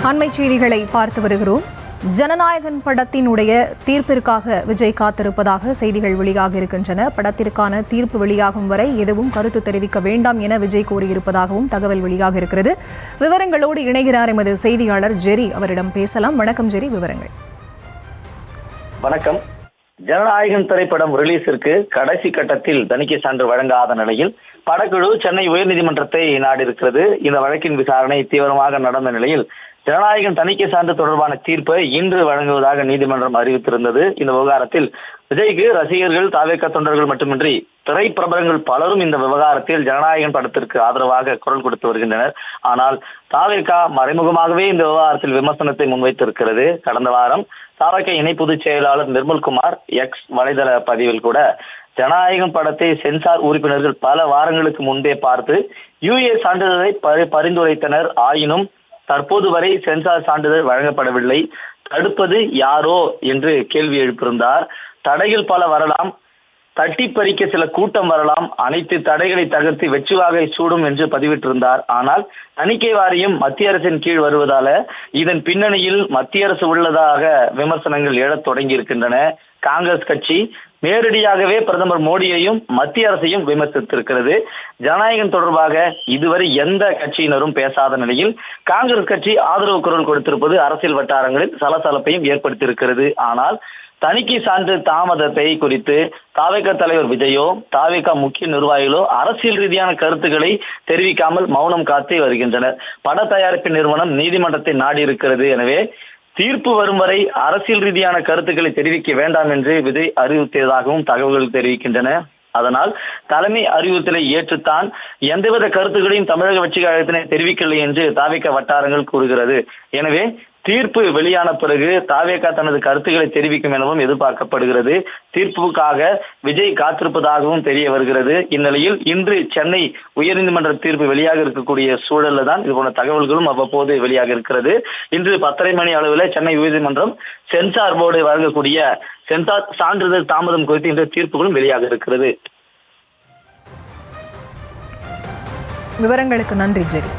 அண்மை செய்திகளை பார்த்து வருகிறோம். ஜனநாயகன் படத்தினுடைய தீர்ப்பிற்காக விஜய் காத்திருப்பதாக செய்திகள் வெளியாக இருக்கின்றன. படத்திற்கான தீர்ப்பு வெளியாகும் வரை எதுவும் கருத்து தெரிவிக்க வேண்டாம் என விஜய் கூறியிருப்பதாகவும் தகவல் வெளியாக இருக்கிறது. விவரங்களோடு இணைகிறார் எமது செய்தியாளர் ஜெரி. அவரிடம் பேசலாம். வணக்கம் ஜெரி, விவரங்கள். வணக்கம். ஜனநாயகன் திரைப்படம் ரிலீஸிற்கு கடைசி கட்டத்தில் தணிக்கை சான்று வழங்காத நிலையில் படக்குழு சென்னை உயர்நீதிமன்றத்தை நாடியிருக்கிறது. இந்த வழக்கின் விசாரணை தீவிரமாக நடந்த நிலையில் ஜனநாயகன் தணிக்கை சான்று தொடர்பான தீர்ப்பை இன்று வழங்குவதாக நீதிமன்றம் அறிவித்திருந்தது. இந்த விவகாரத்தில் விஜய்க்கு ரசிகர்கள், தாவேகா தொண்டர்கள் மட்டுமின்றி திரைப்பிரபலங்கள் பலரும் இந்த விவகாரத்தில் ஜனநாயகன் படத்திற்கு ஆதரவாக குரல் கொடுத்து வருகின்றனர். ஆனால் தாவேகா மறைமுகமாகவே இந்த விவகாரத்தில் விமர்சனத்தை முன்வைத்திருக்கிறது. கடந்த வாரம் தாவேகா இணை பொதுச் செயலாளர் நிர்மல்குமார் எக்ஸ் வலைதள பதிவில் கூட ஜனநாயகம் படத்தை சென்சார் உறுப்பினர்கள் பல வாரங்களுக்கு முன்பே பார்த்து யுஏ சான்றிதழை பரிந்துரைத்தனர். ஆயினும் தற்போது வரை சென்சார் சான்றிதழ் வழங்கப்படவில்லை. தடுப்பது யாரோ என்று கேள்வி எழுப்பியிருந்தார். தடைகள் பல வரலாம், தட்டி பறிக்க சில கூட்டம் வரலாம், அனைத்து தடைகளை தகர்த்து வெற்றிவாகை சூடும் என்று பதிவிட்டிருந்தார். ஆனால் தணிக்கை வாரியம் மத்திய அரசின் கீழ் வருவதால இதன் பின்னணியில் மத்திய அரசு உள்ளதாக விமர்சனங்கள் எழத் தொடங்கி இருக்கின்றன. காங்கிரஸ் கட்சி நேரடியாகவே பிரதமர் மோடியையும் மத்திய அரசையும் விமர்சித்திருக்கிறது. ஜனநாயகம் தொடர்பாக இதுவரை எந்த கட்சியினரும் பேசாத நிலையில் காங்கிரஸ் கட்சி ஆதரவு குரல் கொடுத்திருப்பது அரசியல் வட்டாரங்களில் சலசலப்பையும் ஏற்படுத்தியிருக்கிறது. ஆனால் தணிக்கை சான்று தாமதத்தை குறித்து தாவேகா தலைவர் விஜயோ தாவேகா முக்கிய நிர்வாகிகளோ அரசியல் ரீதியான கருத்துக்களை தெரிவிக்காமல் மௌனம் காத்து வருகின்றனர். பட தயாரிப்பு நிறுவனம் நீதிமன்றத்தை நாடி இருக்கிறது. எனவே தீர்ப்பு வரும் வரை அரசியல் ரீதியான கருத்துக்களை தெரிவிக்க வேண்டாம் என்று விஜய் அறிவுறுத்தியதாகவும் தகவல்கள் தெரிவிக்கின்றன. அதனால் தலைமை அறிவுறுத்தலை ஏற்றுத்தான் எந்தவித கருத்துக்களையும் தமிழக வெற்றி கழகத்தினை தெரிவிக்கவில்லை என்று தாவேகா வட்டாரங்கள் கூறுகிறது. எனவே தீர்ப்பு வெளியான பிறகு தாவேகா தனது கருத்துக்களை தெரிவிக்கும் எனவும் எதிர்பார்க்கப்படுகிறது. தீர்ப்புக்காக விஜய் காத்திருப்பதாகவும் தெரிய வருகிறது. இந்நிலையில் இன்று சென்னை உயர்நீதிமன்ற தீர்ப்பு வெளியாக இருக்கக்கூடிய சூழல்ல தான் இது போன்ற தகவல்களும் அவ்வப்போது வெளியாக இருக்கிறது. இன்று 10:30 மணி அளவில் சென்னை உயர்நீதிமன்றம் சென்சார் போர்டு வழங்கக்கூடிய சென்சார் சான்றிதழ் தாமதம் குறித்து இன்று தீர்ப்புகளும் வெளியாக இருக்கிறது. விவரங்களுக்கு நன்றி ஜெரி.